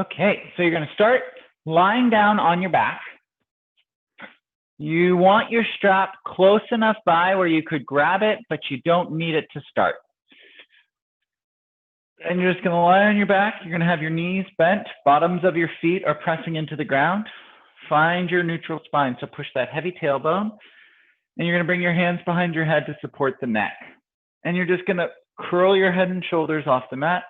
Okay, so you're going to start lying down on your back. You want your strap close enough by where you could grab it, but you don't need it to start. And you're just going to lie on your back. You're going to have your knees bent. Bottoms of your feet are pressing into the ground. Find your neutral spine. So push that heavy tailbone. And you're going to bring your hands behind your head to support the neck. And you're just going to curl your head and shoulders off the mat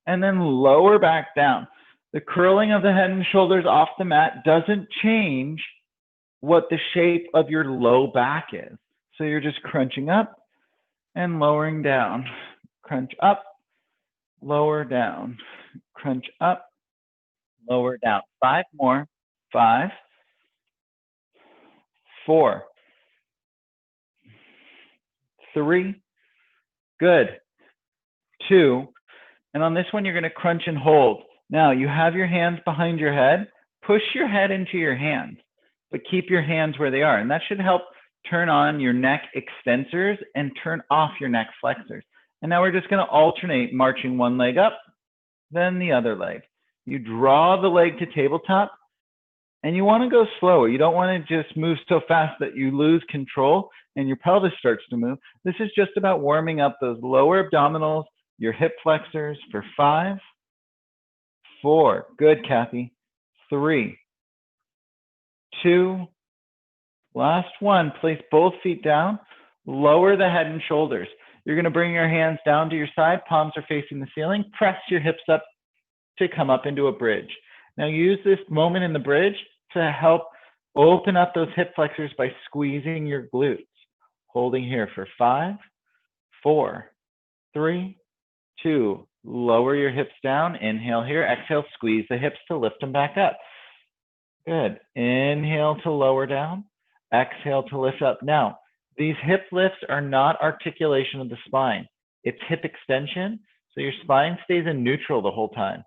and then lower back down. The curling of the head and shoulders off the mat doesn't change what the shape of your low back is. So you're just crunching up and lowering down. Crunch up, lower down. Crunch up, lower down. 5 more. 5, 4, 3. Good. 2. And on this one, you're going to crunch and hold. Now, you have your hands behind your head. Push your head into your hands, but keep your hands where they are. And that should help turn on your neck extensors and turn off your neck flexors. And now we're just going to alternate marching one leg up, then the other leg. You draw the leg to tabletop, and you want to go slower. You don't want to just move so fast that you lose control and your pelvis starts to move. This is just about warming up those lower abdominals, your hip flexors for 5, 4. Good, Kathy. 3, 2. Last one. Place both feet down. Lower the head and shoulders. You're going to bring your hands down to your side. Palms are facing the ceiling. Press your hips up to come up into a bridge. Now use this moment in the bridge to help open up those hip flexors by squeezing your glutes. Holding here for 5, 4, 3, 2. Lower your hips down. Inhale here. Exhale, squeeze the hips to lift them back up. Good. Inhale to lower down. Exhale to lift up. Now, these hip lifts are not articulation of the spine. It's hip extension, so your spine stays in neutral the whole time.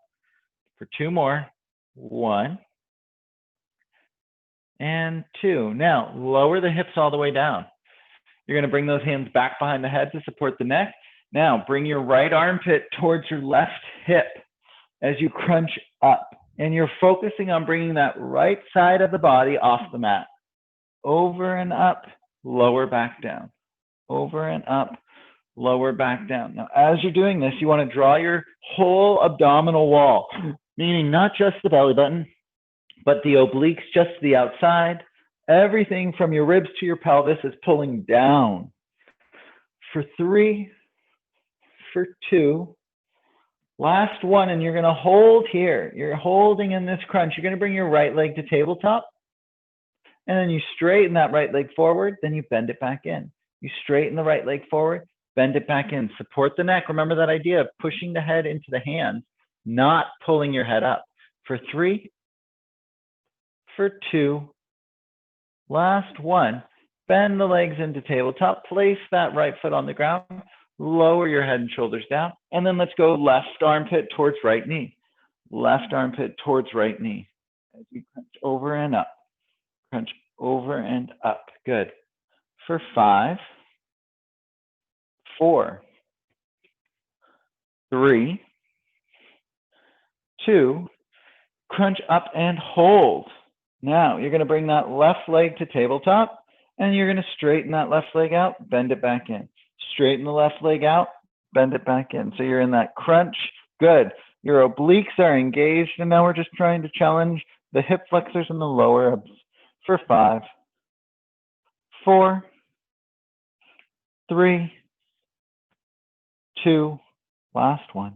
For 2 more. 1 and 2. Now, lower the hips all the way down. You're going to bring those hands back behind the head to support the neck. Now, bring your right armpit towards your left hip as you crunch up. And you're focusing on bringing that right side of the body off the mat. Over and up, lower back down. Over and up, lower back down. Now, as you're doing this, you want to draw your whole abdominal wall, meaning not just the belly button, but the obliques just to the outside. Everything from your ribs to your pelvis is pulling down. For 3, for 2, last one, and you're going to hold here. You're holding in this crunch. You're going to bring your right leg to tabletop, and then you straighten that right leg forward, then you bend it back in. You straighten the right leg forward, bend it back in. Support the neck. Remember that idea of pushing the head into the hands, not pulling your head up. For 3, for 2, last one. Bend the legs into tabletop. Place that right foot on the ground. Lower your head and shoulders down. And then let's go left armpit towards right knee. Left armpit towards right knee. As you crunch over and up. Crunch over and up. Good. For 5, 4, 3, 2, crunch up and hold. Now you're going to bring that left leg to tabletop and you're going to straighten that left leg out, bend it back in. Straighten the left leg out, bend it back in. So you're in that crunch. Good. Your obliques are engaged and now we're just trying to challenge the hip flexors and the lower abs. For 5, 4, 3, 2, last one.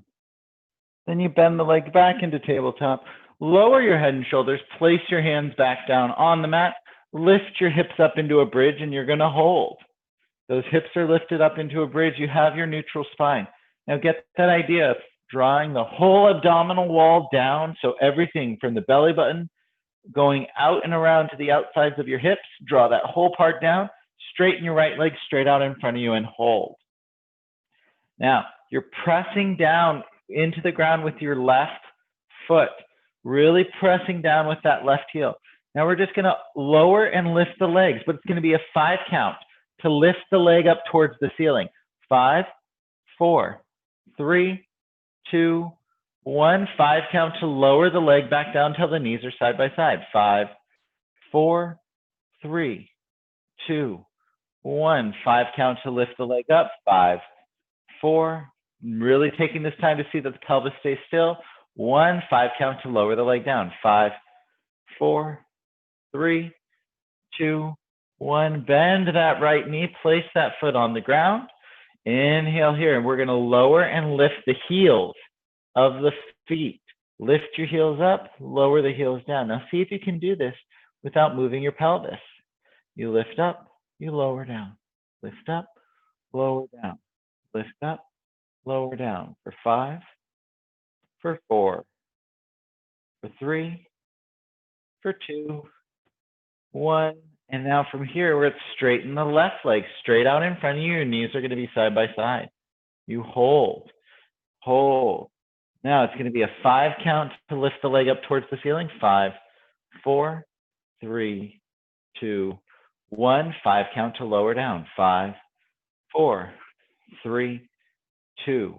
Then you bend the leg back into tabletop, lower your head and shoulders, place your hands back down on the mat, lift your hips up into a bridge and you're going to hold. Those hips are lifted up into a bridge. You have your neutral spine. Now get that idea of drawing the whole abdominal wall down. So everything from the belly button going out and around to the outsides of your hips, draw that whole part down, straighten your right leg straight out in front of you and hold. Now, you're pressing down into the ground with your left foot, really pressing down with that left heel. Now we're just going to lower and lift the legs, but it's going to be a 5 count to lift the leg up towards the ceiling. 5, 4, 3, 2, 1, 5 count to lower the leg back down till the knees are side by side. 5, 4, 3, 2, 1. 5 count to lift the leg up. 5, 4. Really taking this time to see that the pelvis stays still. 1, 5 count to lower the leg down. 5, 4, 3, 2, 1. Bend that right knee. Place that foot on the ground. Inhale here, and we're going to lower and lift the heels of the feet. Lift your heels up, lower the heels down. Now see if you can do this without moving your pelvis. You lift up, you lower down. Lift up, lower down. Lift up, lower down. For 5, for 4, for 3, for 2, 1. And now from here, we're going to straighten the left leg straight out in front of you. Your knees are going to be side by side. You hold, hold. Now it's going to be a 5 count to lift the leg up towards the ceiling. 5, 4, 3, 2, 1. 5 count to lower down. 5, 4, 3, 2,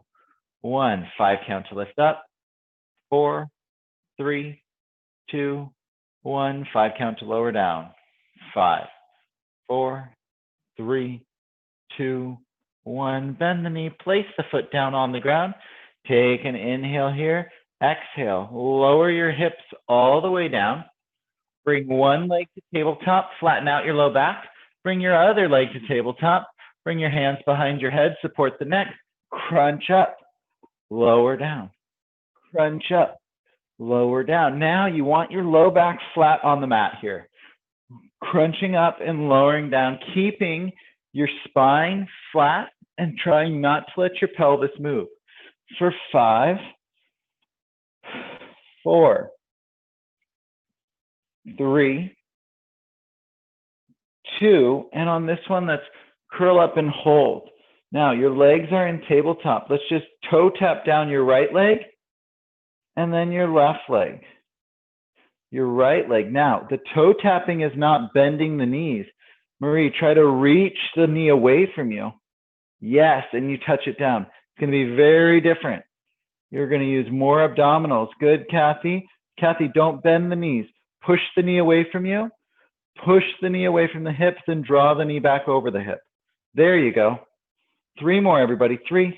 1. 5 count to lift up. 4, 3, 2, 1. 5 count to lower down. 5, 4, 3, 2, 1. Bend the knee, place the foot down on the ground. Take an inhale here. Exhale. Lower your hips all the way down. Bring one leg to tabletop. Flatten out your low back. Bring your other leg to tabletop. Bring your hands behind your head. Support the neck. Crunch up. Lower down. Crunch up. Lower down. Now you want your low back flat on the mat here. Crunching up and lowering down, keeping your spine flat and trying not to let your pelvis move. For 5, 4, 3, 2, and on this one, let's curl up and hold. Now your legs are in tabletop. Let's just toe tap down your right leg and then your left leg. Your right leg. Now, the toe tapping is not bending the knees. Marie, try to reach the knee away from you. Yes, and you touch it down. It's going to be very different. You're going to use more abdominals. Good, Kathy. Kathy, don't bend the knees. Push the knee away from you. Push the knee away from the hips and draw the knee back over the hip. There you go. 3 more, everybody. 3,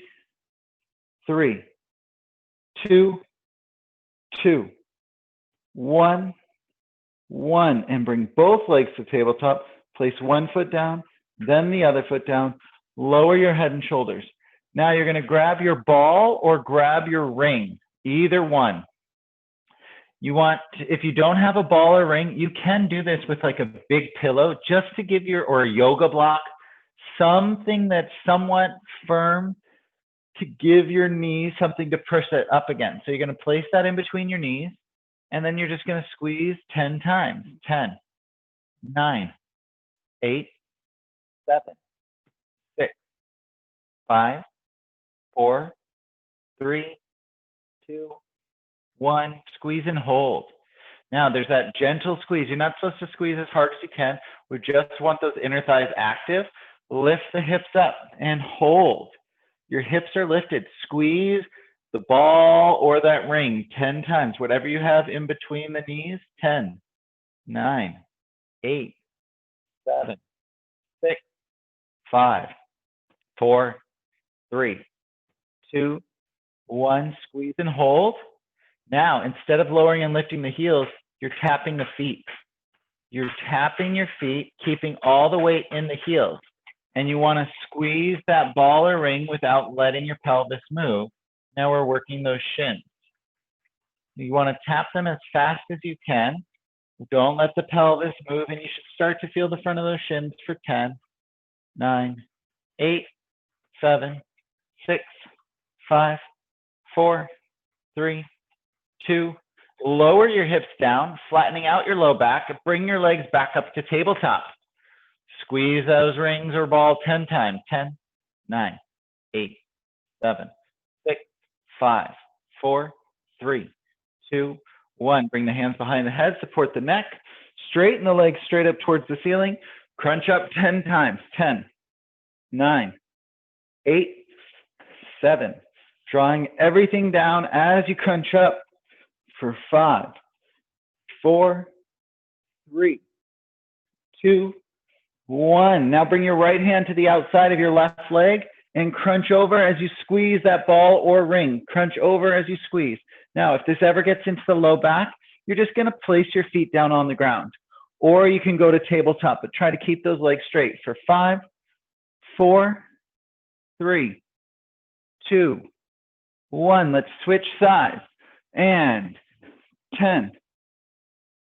3, 2, 2. 1, 1, and bring both legs to tabletop. Place one foot down, then the other foot down. Lower your head and shoulders. Now you're going to grab your ball or grab your ring, either one. You want to, if you don't have a ball or ring, you can do this with like a big pillow just to give your, or a yoga block, something that's somewhat firm to give your knees something to push it up against. So you're going to place that in between your knees. And then you're just going to squeeze 10 times. 10, 9, 8, 7, 6, 5, 4, 3, 2, 1. Squeeze and hold. Now there's that gentle squeeze. You're not supposed to squeeze as hard as you can. We just want those inner thighs active. Lift the hips up and hold. Your hips are lifted. Squeeze the ball or that ring 10 times, whatever you have in between the knees. 10, 9, 8, 7, 6, 5, 4, 3, 2, 1. Squeeze and hold. Now, instead of lowering and lifting the heels, you're tapping the feet. You're tapping your feet, keeping all the weight in the heels. And you want to squeeze that ball or ring without letting your pelvis move. Now we're working those shins. You want to tap them as fast as you can. Don't let the pelvis move, and you should start to feel the front of those shins for 10, 9, 8, 7, 6, 5, 4, 3, 2. Lower your hips down, flattening out your low back. Bring your legs back up to tabletop. Squeeze those rings or ball 10 times. 10, 9, 8, 7, 6, 5, 4, 3, 2, 1. Bring the hands behind the head, support the neck. Straighten the legs straight up towards the ceiling. Crunch up 10 times. 10, 9, 8, 7, Drawing everything down as you crunch up for 5, 4, 3, 2, 1. Now bring your right hand to the outside of your left leg and crunch over as you squeeze that ball or ring. Crunch over as you squeeze. Now, if this ever gets into the low back, you're just going to place your feet down on the ground. Or you can go to tabletop, but try to keep those legs straight for 5, 4, 3, 2, 1. Let's switch sides. And 10,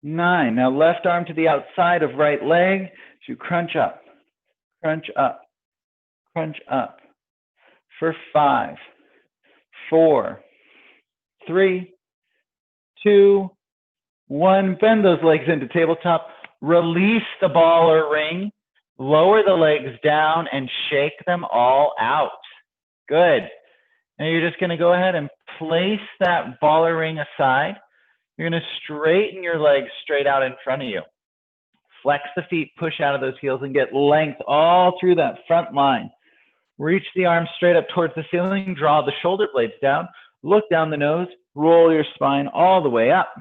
9. Now left arm to the outside of right leg. So crunch up, crunch up, crunch up. For 5, 4, 3, 2, 1. Bend those legs into tabletop. Release the ball or ring. Lower the legs down and shake them all out. Good. Now you're just going to go ahead and place that ball or ring aside. You're going to straighten your legs straight out in front of you. Flex the feet, push out of those heels, and get length all through that front line. Reach the arms straight up towards the ceiling. Draw the shoulder blades down. Look down the nose. Roll your spine all the way up.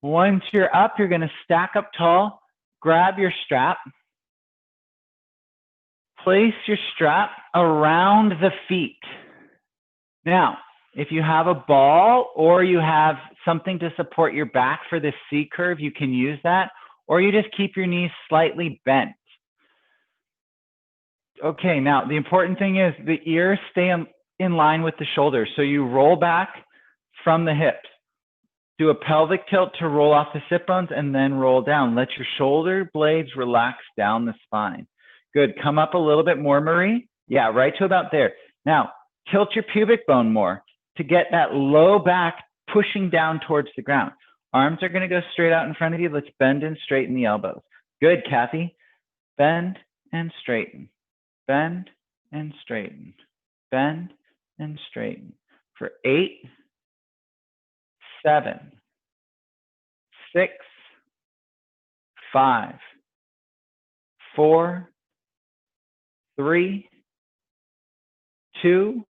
Once you're up, you're going to stack up tall. Grab your strap. Place your strap around the feet. Now, if you have a ball or you have something to support your back for this C curve, you can use that. Or you just keep your knees slightly bent. Okay, now the important thing is the ears stay in line with the shoulders. So you roll back from the hips. Do a pelvic tilt to roll off the sit bones and then roll down. Let your shoulder blades relax down the spine. Good. Come up a little bit more, Marie. Yeah, right to about there. Now, tilt your pubic bone more to get that low back pushing down towards the ground. Arms are going to go straight out in front of you. Let's bend and straighten the elbows. Good, Kathy. Bend and straighten. Bend and straighten. Bend and straighten. For 8, 7, 6, 5, 4, 3, 2,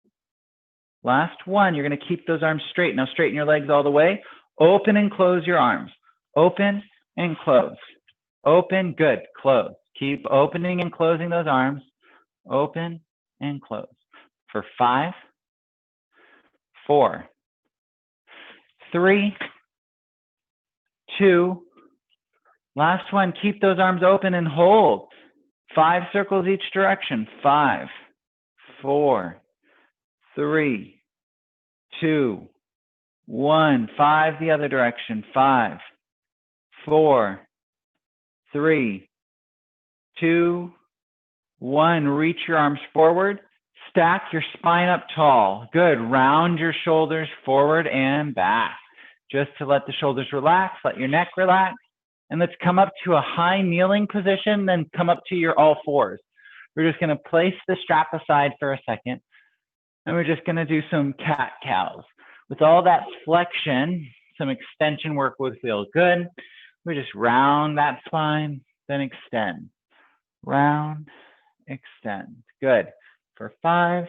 last one. You're going to keep those arms straight. Now straighten your legs all the way. Open and close your arms. Open and close. Open, good, close. Keep opening and closing those arms. Open and close. For 5, 4, 3, 2, last one. Keep those arms open and hold. 5 circles each direction. 5, 4, 3, 2, 1. 5 the other direction. 5, 4, 3, 2, 1. Reach your arms forward. Stack your spine up tall. Good. Round your shoulders forward and back. Just to let the shoulders relax, let your neck relax. And let's come up to a high kneeling position, then come up to your all fours. We're just going to place the strap aside for a second. And we're just going to do some cat-cows. With all that flexion, some extension work would feel good. We just round that spine, then extend. Round, extend. Good. For 5.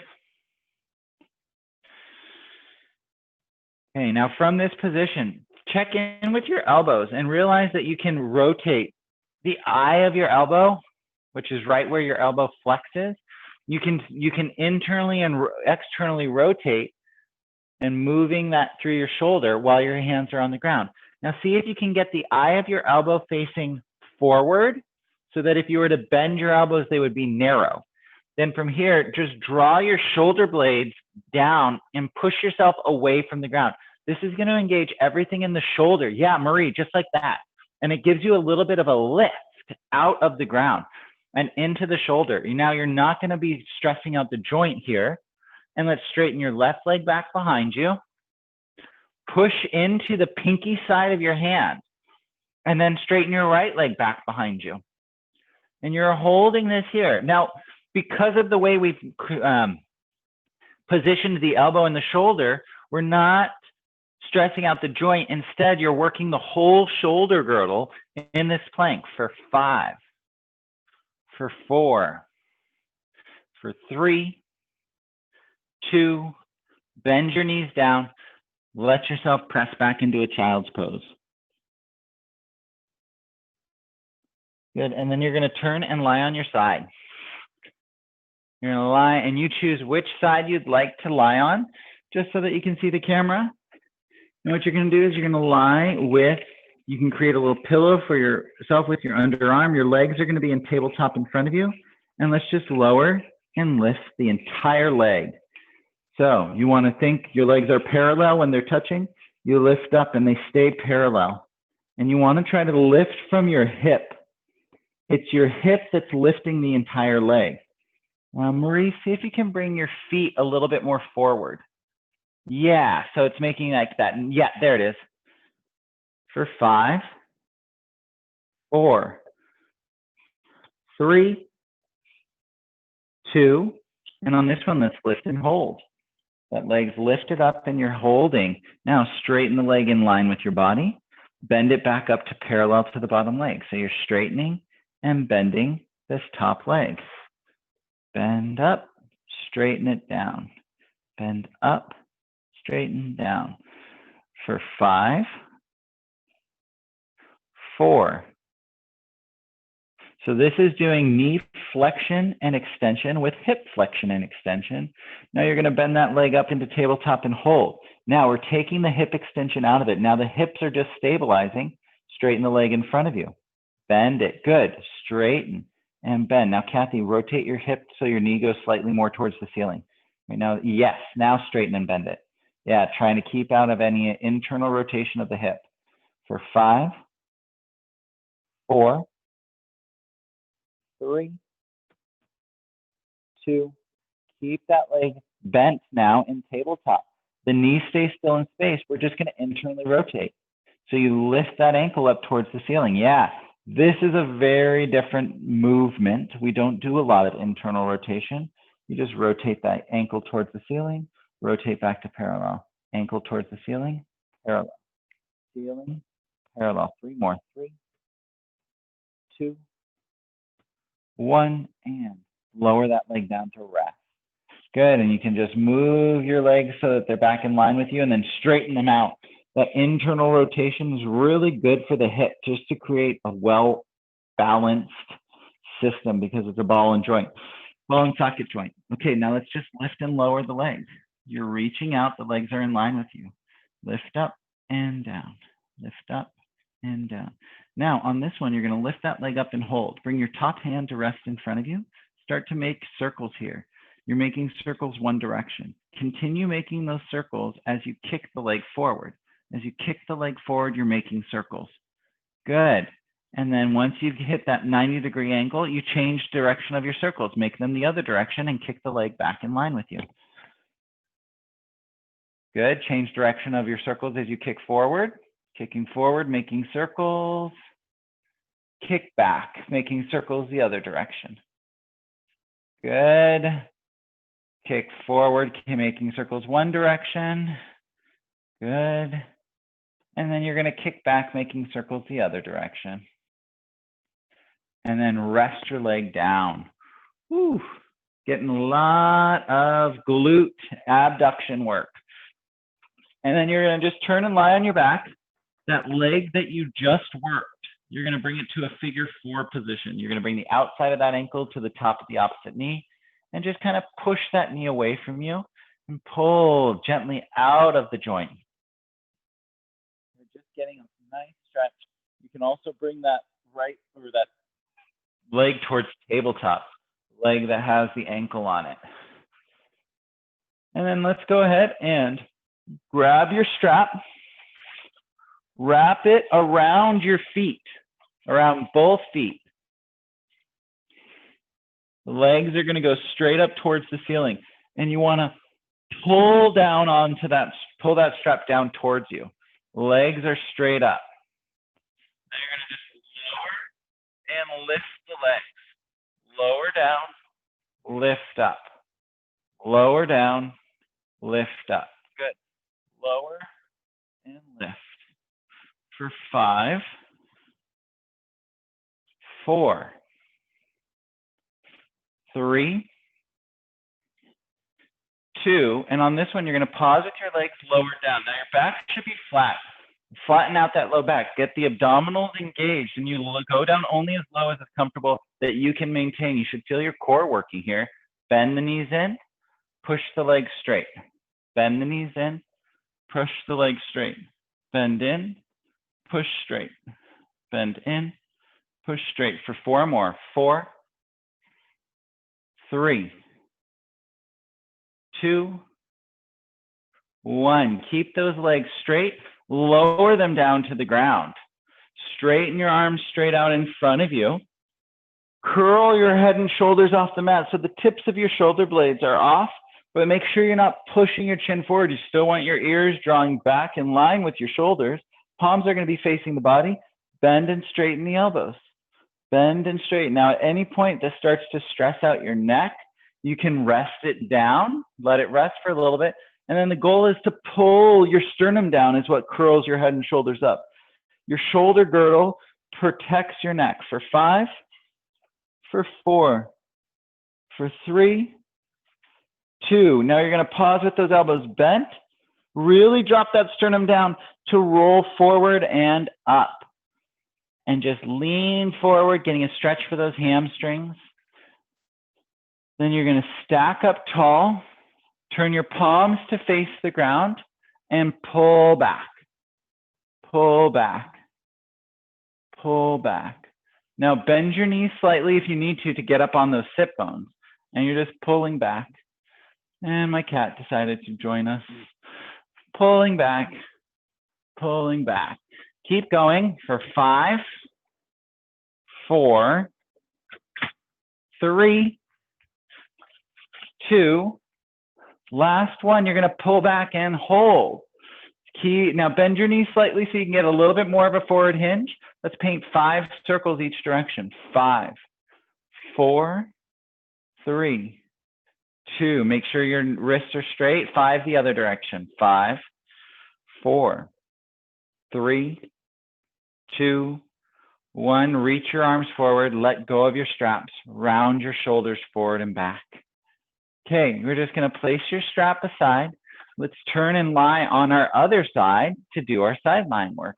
Okay, now from this position, check in with your elbows and realize that you can rotate the eye of your elbow, which is right where your elbow flexes. You can internally and externally rotate and moving that through your shoulder while your hands are on the ground. Now see if you can get the eye of your elbow facing forward so that if you were to bend your elbows, they would be narrow. Then from here, just draw your shoulder blades down and push yourself away from the ground. This is going to engage everything in the shoulder. Yeah, Marie, just like that. And it gives you a little bit of a lift out of the ground and into the shoulder. Now you're not going to be stressing out the joint here. And let's straighten your left leg back behind you. Push into the pinky side of your hand. And then straighten your right leg back behind you. And you're holding this here. Now, because of the way we've positioned the elbow and the shoulder, we're not stressing out the joint. Instead, you're working the whole shoulder girdle in this plank for 5, for 4, for 3, 2, Bend your knees down. Let yourself press back into a child's pose. Good, and then you're gonna turn and lie on your side. You're gonna lie and you choose which side you'd like to lie on, just so that you can see the camera. And what you're gonna do is you're gonna lie with, you can create a little pillow for yourself with your underarm. Your legs are gonna be in tabletop in front of you. And let's just lower and lift the entire leg. So you wanna think your legs are parallel when they're touching. You lift up and they stay parallel. And you wanna try to lift from your hip. It's your hip that's lifting the entire leg. Marie, see if you can bring your feet a little bit more forward. Yeah, so it's making like that. Yeah, there it is. For 5, 4, 3, 2, and on this one, let's lift and hold. That leg's lifted up and you're holding. Now straighten the leg in line with your body. Bend it back up to parallel to the bottom leg. So you're straightening and bending this top leg. Bend up, straighten it down. Bend up, straighten down. For 5, 4. So this is doing knee flexion and extension with hip flexion and extension. Now you're gonna bend that leg up into tabletop and hold. Now we're taking the hip extension out of it. Now the hips are just stabilizing. Straighten the leg in front of you. Bend it, good, straighten and bend. Now, Kathy, rotate your hip so your knee goes slightly more towards the ceiling. Right now, yes, now straighten and bend it. Yeah, trying to keep out of any internal rotation of the hip. For 5, 4, 3, 2, keep that leg bent now in tabletop. The knee stays still in space. We're just gonna internally rotate. So you lift that ankle up towards the ceiling. Yeah, this is a very different movement. We don't do a lot of internal rotation. You just rotate that ankle towards the ceiling, rotate back to parallel. Ankle towards the ceiling, parallel. Ceiling, parallel. 3 more. 3, 2, 1, and lower that leg down to rest. Good, and you can just move your legs so that they're back in line with you and then straighten them out. That internal rotation is really good for the hip, just to create a well-balanced system because it's a ball and joint, ball and socket joint. Okay, now let's just lift and lower the legs. You're reaching out, the legs are in line with you. Lift up and down, lift up and down. Now on this one, you're gonna lift that leg up and hold. Bring your top hand to rest in front of you. Start to make circles here. You're making circles one direction. Continue making those circles as you kick the leg forward. As you kick the leg forward, you're making circles. Good. And then once you've hit that 90-degree angle, you change direction of your circles. Make them the other direction and kick the leg back in line with you. Good. Change direction of your circles as you kick forward. Kicking forward, making circles. Kick back, making circles the other direction. Good. Kick forward, making circles one direction. Good. And then you're going to kick back, making circles the other direction. And then rest your leg down. Whew. Getting a lot of glute abduction work. And then you're going to just turn and lie on your back. That leg that you just worked, you're going to bring it to a figure 4 position. You're going to bring the outside of that ankle to the top of the opposite knee and just kind of push that knee away from you and pull gently out of the joint. You're just getting a nice stretch. You can also bring that right or that leg towards tabletop, leg that has the ankle on it. And then let's go ahead and grab your strap, wrap it around your feet, around both feet. The legs are going to go straight up towards the ceiling, and you want to pull down onto that, pull that strap down towards you. Legs are straight up. Now you're going to just lower and lift the legs. Lower down, lift up. Lower down, lift up. Good. Lower and lift. For 5, 4, 3, 2. And on this one, you're going to pause with your legs lowered down. Now your back should be flat. Flatten out that low back. Get the abdominals engaged, and you go down only as low as is comfortable that you can maintain. You should feel your core working here. Bend the knees in, push the legs straight. Bend the knees in, push the legs straight. Bend in, push straight. Bend in, push straight for 4 more. 4, 3, 2, 1. Keep those legs straight. Lower them down to the ground. Straighten your arms straight out in front of you. Curl your head and shoulders off the mat so the tips of your shoulder blades are off, but make sure you're not pushing your chin forward. You still want your ears drawing back in line with your shoulders. Palms are going to be facing the body. Bend and straighten the elbows. Bend and straighten. Now, at any point this starts to stress out your neck, you can rest it down, let it rest for a little bit. And then the goal is to pull your sternum down is what curls your head and shoulders up. Your shoulder girdle protects your neck for 5, for 4, for 3, 2. Now you're going to pause with those elbows bent. Really drop that sternum down to roll forward and up. And just lean forward, getting a stretch for those hamstrings. Then you're going to stack up tall. Turn your palms to face the ground and pull back. Pull back. Pull back. Now bend your knees slightly if you need to get up on those sit bones. And you're just pulling back. And my cat decided to join us. Pulling back. Pulling back. Keep going for 5, 4, 3, 2. Last one, you're going to pull back and hold. Now bend your knees slightly so you can get a little bit more of a forward hinge. Let's paint 5 circles each direction. 5, 4, 3, 2. Make sure your wrists are straight. 5 the other direction. 5, 4, 3, 2, 1. Reach your arms forward. Let go of your straps. Round your shoulders forward and back. Okay, we're just going to place your strap aside. Let's turn and lie on our other side to do our sideline work.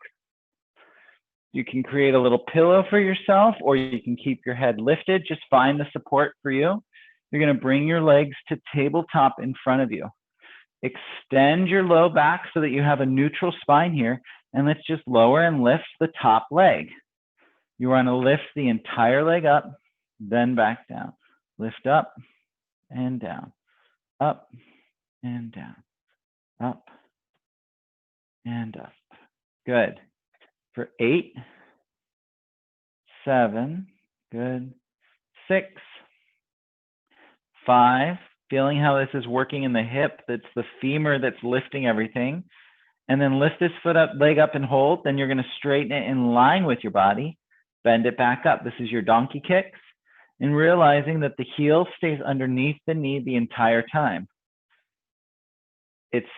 You can create a little pillow for yourself, or you can keep your head lifted. Just find the support for you. You're going to bring your legs to tabletop in front of you. Extend your low back so that you have a neutral spine here. And let's just lower and lift the top leg. You want to lift the entire leg up, then back down. Lift up and down, up and down, up and up. Good. For 8, 7, good. 6, 5, feeling how this is working in the hip. That's the femur that's lifting everything. And then lift this foot up, leg up and hold. Then you're going to straighten it in line with your body. Bend it back up. This is your donkey kicks. And realizing that the heel stays underneath the knee the entire time.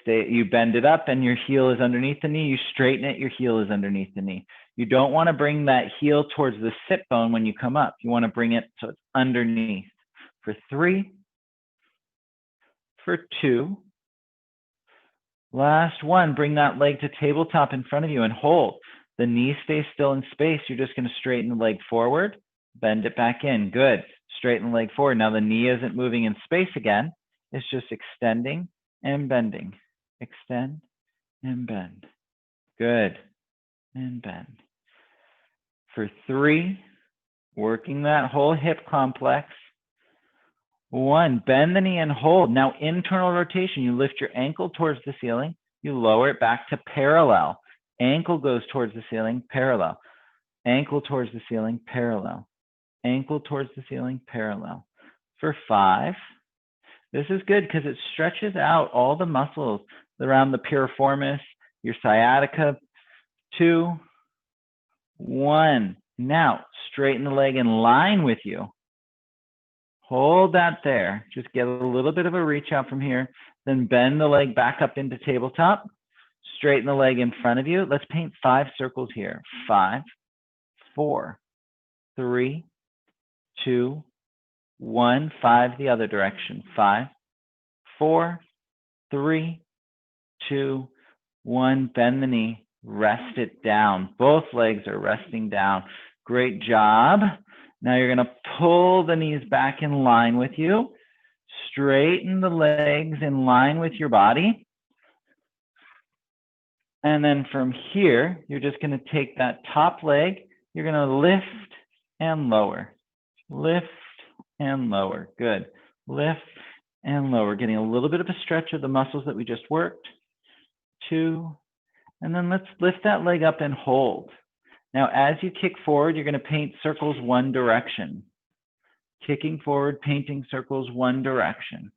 You bend it up and your heel is underneath the knee. You straighten it, your heel is underneath the knee. You don't want to bring that heel towards the sit bone when you come up. You want to bring it so it's underneath. For 3, for 2. Last one, bring that leg to tabletop in front of you and hold. The knee stays still in space. You're just going to straighten the leg forward, bend it back in. Good. Straighten the leg forward. Now the knee isn't moving in space again. It's just extending and bending. Extend and bend. Good. And bend. For 3, working that whole hip complex. 1, bend the knee and hold. Now internal rotation. You lift your ankle towards the ceiling. You lower it back to parallel. Ankle goes towards the ceiling, parallel. Ankle towards the ceiling, parallel. Ankle towards the ceiling, parallel. For 5, this is good because it stretches out all the muscles around the piriformis, your sciatica. 2, 1. Now, straighten the leg in line with you. Hold that there. Just get a little bit of a reach out from here. Then bend the leg back up into tabletop. Straighten the leg in front of you. Let's paint 5 circles here. 5, 4, 3, 2, 1. 5 the other direction. 5, 4, 3, 2, 1. Bend the knee, rest it down. Both legs are resting down. Great job. Now you're going to pull the knees back in line with you. Straighten the legs in line with your body. And then from here, you're just going to take that top leg. You're going to lift and lower. Lift and lower. Good. Lift and lower. Getting a little bit of a stretch of the muscles that we just worked. 2. And then let's lift that leg up and hold. Now, as you kick forward, you're going to paint circles one direction. Kicking forward, painting circles one direction.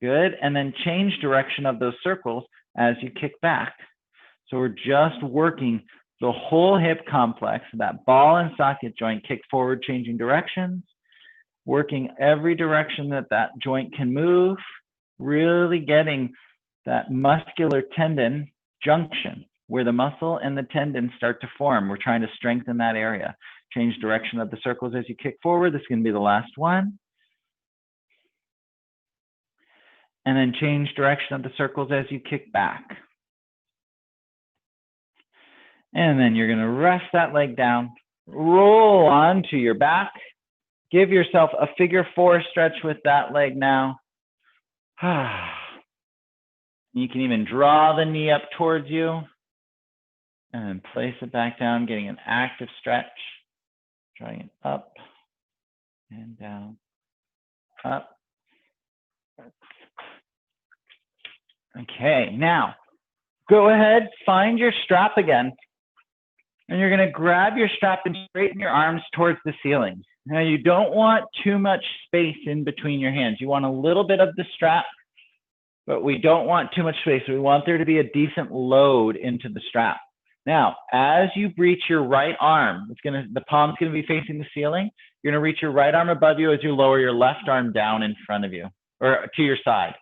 Good. And then change direction of those circles as you kick back. So we're just working the whole hip complex, that ball and socket joint, kick forward, changing directions, working every direction that that joint can move, really getting that muscular tendon junction where the muscle and the tendon start to form. We're trying to strengthen that area. Change direction of the circles as you kick forward. This is going to be the last one. And then change direction of the circles as you kick back. And then you're going to rest that leg down, roll onto your back. Give yourself a figure 4 stretch with that leg now. You can even draw the knee up towards you and then place it back down, getting an active stretch. Drawing it up and down, up. Okay, now go ahead, find your strap again. And you're going to grab your strap and straighten your arms towards the ceiling. Now, you don't want too much space in between your hands. You want a little bit of the strap, but we don't want too much space. We want there to be a decent load into the strap. Now, as you reach your right arm, the palm's going to be facing the ceiling. You're going to reach your right arm above you as you lower your left arm down in front of you, or to your side.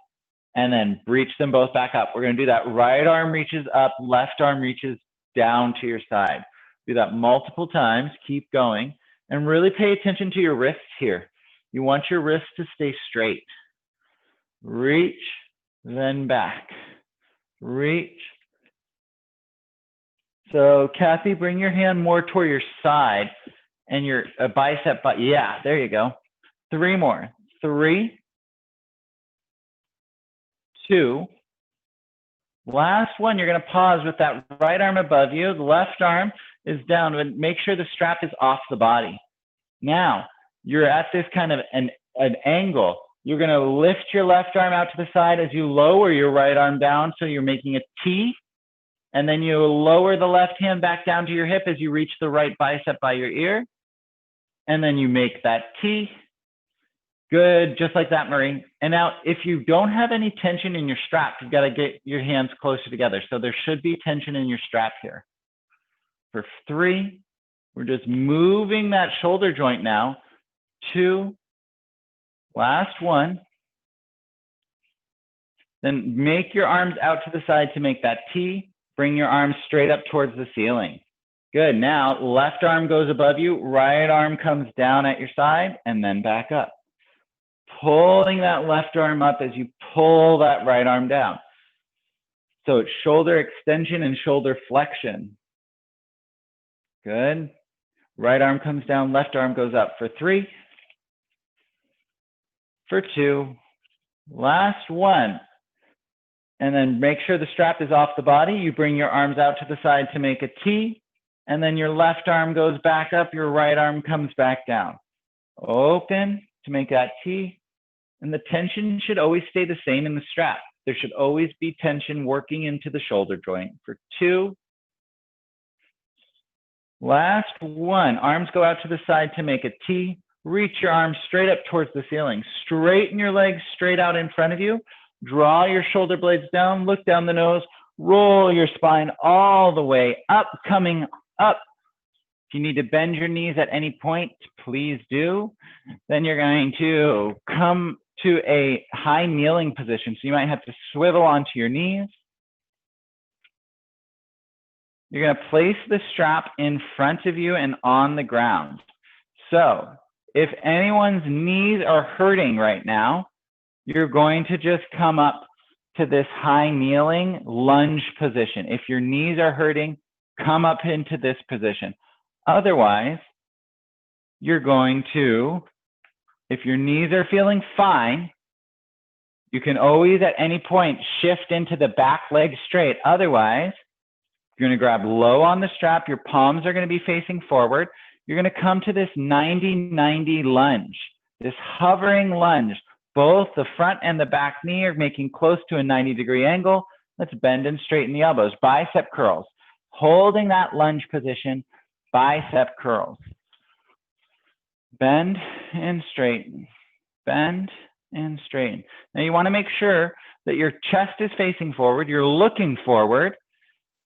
And then reach them both back up. We're going to do that. Right arm reaches up, left arm reaches down to your side. Do that multiple times. Keep going. And really pay attention to your wrists here. You want your wrists to stay straight. Reach, then back. Reach. So, Kathy, bring your hand more toward your side and your bicep. Yeah, there you go. 3 more. 3, 2. Last one, you're going to pause with that right arm above you. The left arm is down, but make sure the strap is off the body. Now, you're at this kind of an angle. You're going to lift your left arm out to the side as you lower your right arm down, so you're making a T. And then you lower the left hand back down to your hip as you reach the right bicep by your ear. And then you make that T. Good, just like that, Marie. And now, if you don't have any tension in your strap, you've got to get your hands closer together. So there should be tension in your strap here. For 3, we're just moving that shoulder joint now. 2, last one. Then make your arms out to the side to make that T. Bring your arms straight up towards the ceiling. Good. Now, left arm goes above you, right arm comes down at your side, and then back up. Pulling that left arm up as you pull that right arm down. So it's shoulder extension and shoulder flexion. Good. Right arm comes down, left arm goes up for 3. For 2. Last one. And then make sure the strap is off the body. You bring your arms out to the side to make a T. And then your left arm goes back up, your right arm comes back down. Open to make that T. And the tension should always stay the same in the strap. There should always be tension working into the shoulder joint. For 2. Last one. Arms go out to the side to make a T. Reach your arms straight up towards the ceiling. Straighten your legs straight out in front of you. Draw your shoulder blades down, look down the nose, roll your spine all the way up, coming up. If you need to bend your knees at any point, please do. Then you're going to come to a high kneeling position. So you might have to swivel onto your knees. You're going to place the strap in front of you and on the ground. So if anyone's knees are hurting right now, you're going to just come up to this high kneeling lunge position. If your knees are hurting, come up into this position. Otherwise, you're going to, if your knees are feeling fine, you can always at any point shift into the back leg straight. Otherwise, you're going to grab low on the strap. Your palms are going to be facing forward. You're going to come to this 90-90 lunge, this hovering lunge. Both the front and the back knee are making close to a 90-degree angle. Let's bend and straighten the elbows. Bicep curls. Holding that lunge position, bicep curls. Bend and straighten. Bend and straighten. Now you want to make sure that your chest is facing forward. You're looking forward.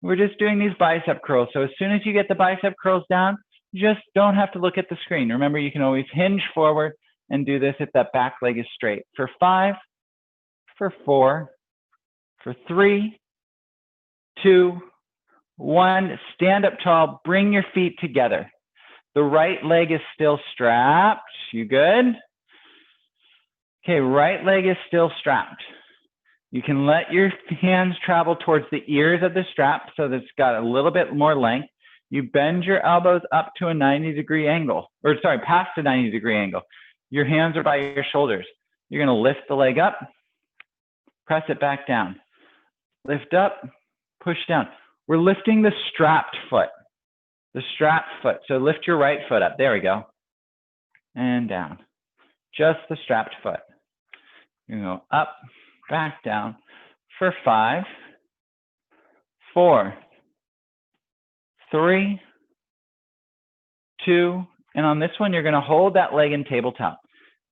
We're just doing these bicep curls. So as soon as you get the bicep curls down, you just don't have to look at the screen. Remember, you can always hinge forward and do this if that back leg is straight. For 5, for 4, for 3, 2, 1. Stand up tall. Bring your feet together. The right leg is still strapped. You good? Okay, right leg is still strapped. You can let your hands travel towards the ears of the strap so that it's got a little bit more length. You bend your elbows up to a 90-degree angle, or sorry, past a 90-degree angle. Your hands are by your shoulders. You're going to lift the leg up, press it back down. Lift up, push down. We're lifting the strapped foot. The strapped foot. So lift your right foot up. There we go. And down. Just the strapped foot. You go up, back down for 5, 4, 3, 2, and on this one, you're going to hold that leg in tabletop.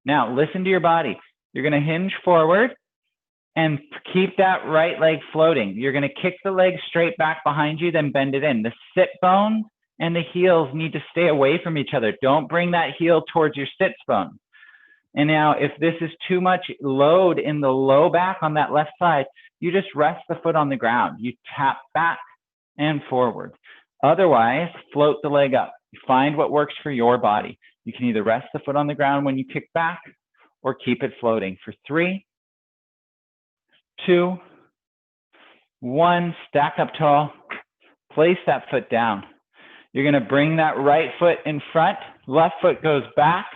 Now, listen to your body. You're going to hinge forward and keep that right leg floating. You're going to kick the leg straight back behind you, then bend it in. The sit bones and the heels need to stay away from each other. Don't bring that heel towards your sits bone. And now if this is too much load in the low back on that left side, you just rest the foot on the ground. You tap back and forward. Otherwise, float the leg up. Find what works for your body. You can either rest the foot on the ground when you kick back or keep it floating. For 3, 2, 1, stack up tall. Place that foot down. You're going to bring that right foot in front. Left foot goes back.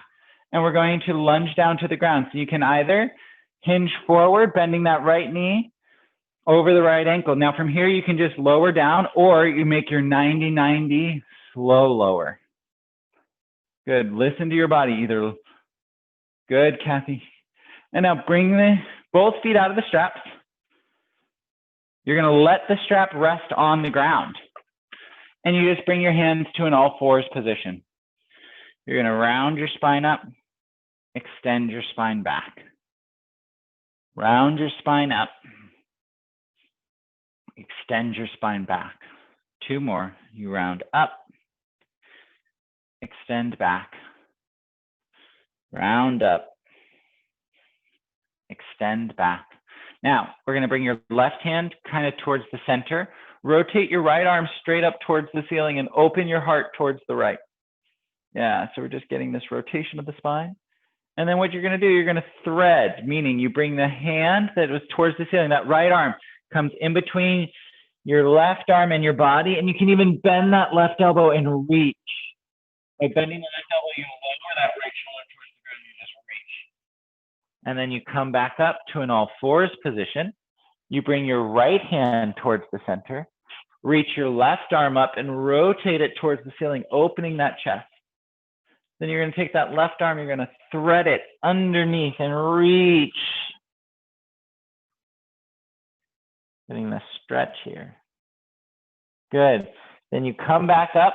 And we're going to lunge down to the ground. So you can either hinge forward, bending that right knee over the right ankle. Now from here, you can just lower down, or you make your 90-90 slow lower. Good. Listen to your body. Either. Good, Kathy. And now bring both feet out of the straps. You're going to let the strap rest on the ground. And you just bring your hands to an all fours position. You're going to round your spine up, extend your spine back. Round your spine up, extend your spine back. 2 more. You round up, extend back. Round up, extend back. Now, we're going to bring your left hand kind of towards the center. Rotate your right arm straight up towards the ceiling and open your heart towards the right. Yeah, so we're just getting this rotation of the spine. And then what you're going to do, you're going to thread, meaning you bring the hand that was towards the ceiling, that right arm comes in between your left arm and your body, and you can even bend that left elbow and reach. By bending the left elbow, you lower that right shoulder towards the ground, you just reach. And then you come back up to an all fours position. You bring your right hand towards the center, reach your left arm up and rotate it towards the ceiling, opening that chest. Then you're going to take that left arm, you're going to thread it underneath and reach. Getting the stretch here. Good. Then you come back up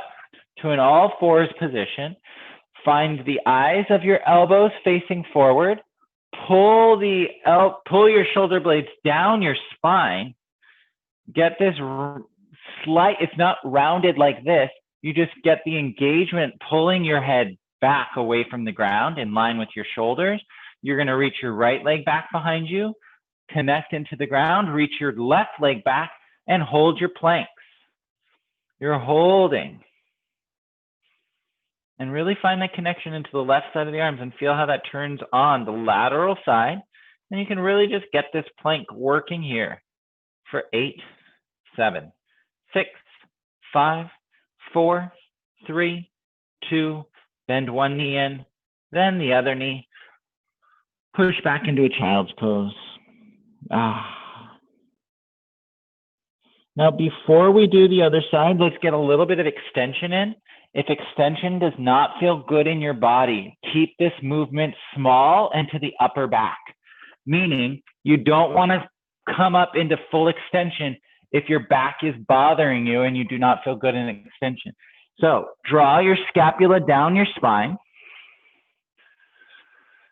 to an all fours position. Find the eyes of your elbows facing forward. Pull your shoulder blades down your spine. Get this slight, it's not rounded like this. You just get the engagement, pulling your head back away from the ground in line with your shoulders. You're going to reach your right leg back behind you, connect into the ground, reach your left leg back, and hold your planks. You're holding. And really find that connection into the left side of the arms and feel how that turns on the lateral side And you can really just get this plank working here for 8, 7, 6, 5, 4, 3, 2, bend one knee in, then the other knee. Push back into a child's pose. Now, before we do the other side, let's get a little bit of extension in. If extension does not feel good in your body, keep this movement small and to the upper back, meaning you don't want to come up into full extension if your back is bothering you and you do not feel good in extension. So draw your scapula down your spine,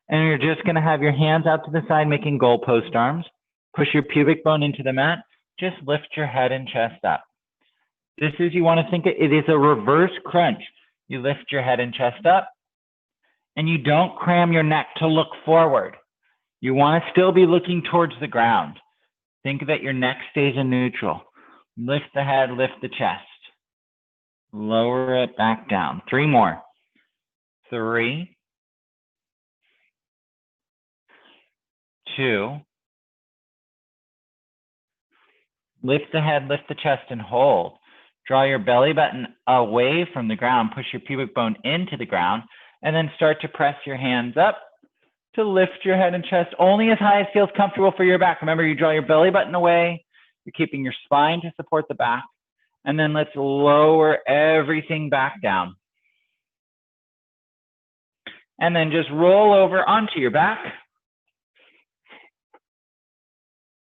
and you're just going to have your hands out to the side making goalpost arms. Push your pubic bone into the mat. Just lift your head and chest up. This is, you want to think it is a reverse crunch. You lift your head and chest up, and you don't cram your neck to look forward. You want to still be looking towards the ground. Think that your neck stays in neutral. Lift the head, lift the chest. Lower it back down. 3 more. 3, 2. Lift the head, lift the chest, and hold. Draw your belly button away from the ground. Push your pubic bone into the ground, and then start to press your hands up to lift your head and chest only as high as feels comfortable for your back. Remember, you draw your belly button away. You're keeping your spine to support the back. And then let's lower everything back down. And then just roll over onto your back.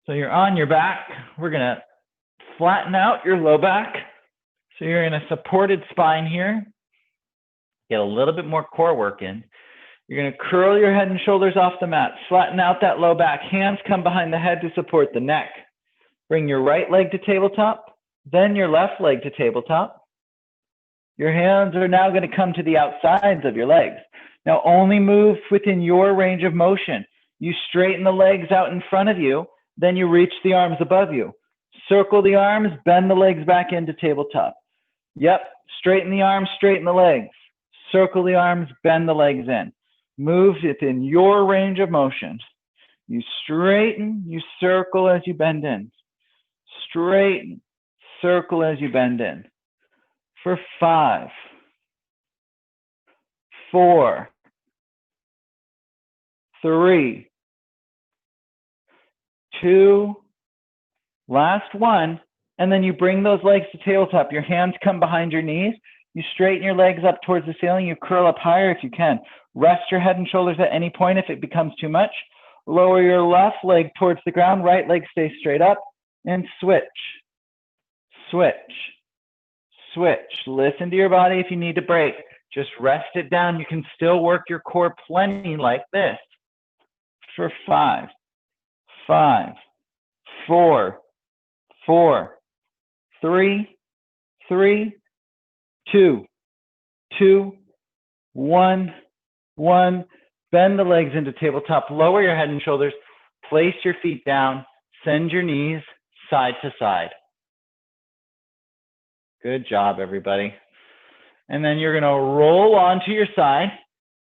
So you're on your back. We're going to flatten out your low back. So you're in a supported spine here. Get a little bit more core work in. You're going to curl your head and shoulders off the mat. Flatten out that low back. Hands come behind the head to support the neck. Bring your right leg to tabletop, then your left leg to tabletop. Your hands are now going to come to the outsides of your legs. Now only move within your range of motion. You straighten the legs out in front of you, then you reach the arms above you. Circle the arms, bend the legs back into tabletop. Yep, straighten the arms, straighten the legs. Circle the arms, bend the legs in. Move within your range of motion. You straighten, you circle as you bend in. Straighten, circle as you bend in. For 5, 4, 3, 2, last one, and then you bring those legs to tabletop. Your hands come behind your knees. You straighten your legs up towards the ceiling. You curl up higher if you can. Rest your head and shoulders at any point if it becomes too much. Lower your left leg towards the ground. Right leg stays straight up. And switch. Switch. Switch. Listen to your body if you need to break. Just rest it down. You can still work your core plenty like this. For 5, 5, 4, 4, 3, 3, 2, 2, 1, 1. Bend the legs into tabletop. Lower your head and shoulders. Place your feet down. Send your knees side to side. Good job, everybody. And then you're going to roll onto your side.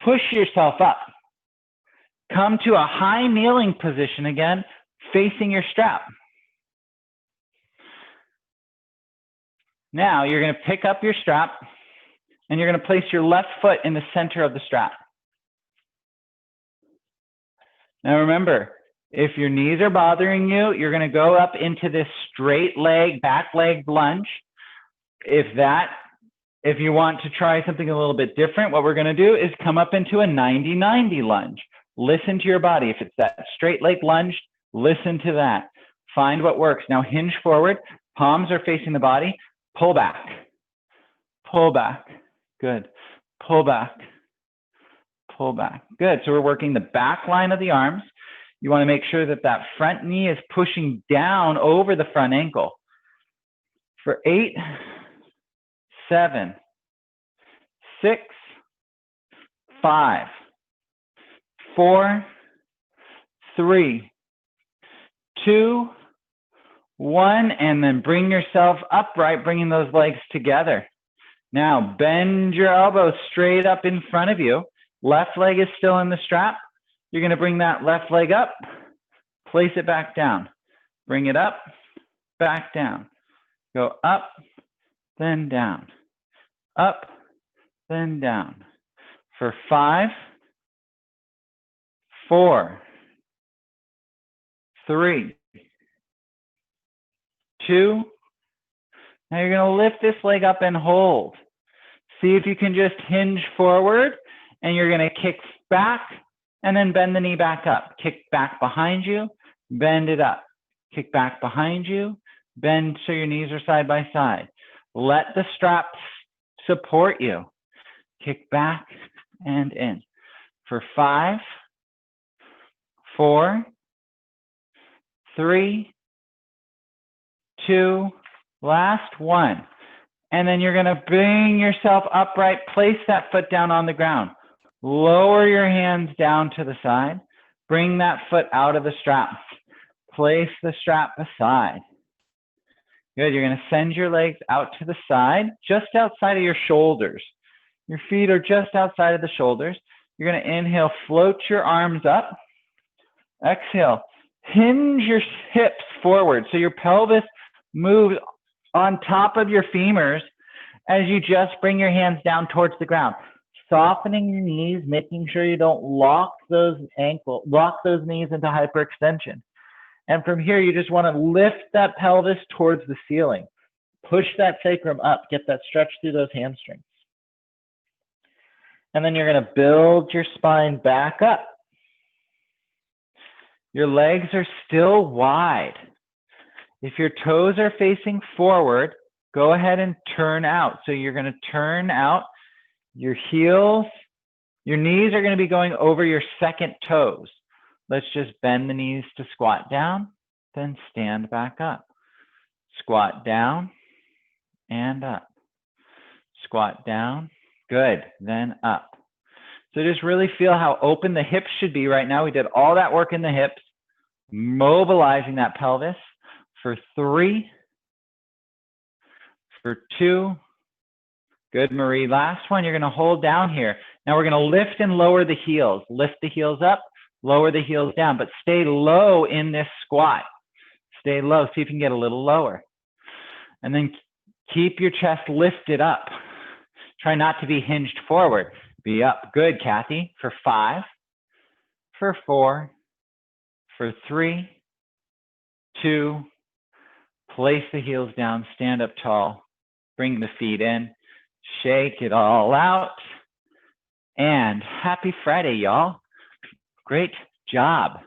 Push yourself up. Come to a high kneeling position again, facing your strap. Now you're going to pick up your strap and you're going to place your left foot in the center of the strap. Now remember, if your knees are bothering you, you're going to go up into this straight leg, back leg lunge. If you want to try something a little bit different, what we're going to do is come up into a 90-90 lunge. Listen to your body. If it's that straight leg lunge, listen to that. Find what works. Now hinge forward. Palms are facing the body. Pull back. Pull back. Good. Pull back. Pull back. Good. So we're working the back line of the arms. You want to make sure that that front knee is pushing down over the front ankle. For 8, 7, 6, 5, 4, 3, 2, 1, and then bring yourself upright, bringing those legs together. Now bend your elbows straight up in front of you. Left leg is still in the strap. You're going to bring that left leg up. place it back down. Bring it up, back down. Go up, then down. Up, then down. For 5, 4, 3, 2. Now you're going to lift this leg up and hold. See if you can just hinge forward, and you're going to kick back and then bend the knee back up. Kick back behind you, bend it up. Kick back behind you, bend so your knees are side by side. Let the strap support you. Kick back and in. For 5, 4, 3, 2, last 1. And then you're going to bring yourself upright, place that foot down on the ground. Lower your hands down to the side. Bring that foot out of the strap. Place the strap aside. Good, you're going to send your legs out to the side, just outside of your shoulders. Your feet are just outside of the shoulders. You're going to inhale, float your arms up. Exhale, hinge your hips forward so your pelvis moves on top of your femurs as you just bring your hands down towards the ground. Softening your knees, making sure you don't lock those knees into hyperextension. And from here, you just want to lift that pelvis towards the ceiling. Push that sacrum up, get that stretch through those hamstrings. And then you're going to build your spine back up. Your legs are still wide. If your toes are facing forward, go ahead and turn out. So you're going to turn out. Your heels, your knees are going to be going over your second toes. Let's just bend the knees to squat down, then stand back up. Squat down and up. Squat down, good, then up. So just really feel how open the hips should be right now. We did all that work in the hips, mobilizing that pelvis. For 3, for 2, good, Marie. Last one, you're going to hold down here. Now we're going to lift and lower the heels. Lift the heels up, lower the heels down, but stay low in this squat. Stay low, see if you can get a little lower. And then keep your chest lifted up. Try not to be hinged forward. Be up. Good, Kathy. For 5, for 4, for 3, 2, place the heels down, stand up tall, bring the feet in, shake it all out, and happy Friday, y'all. Great job.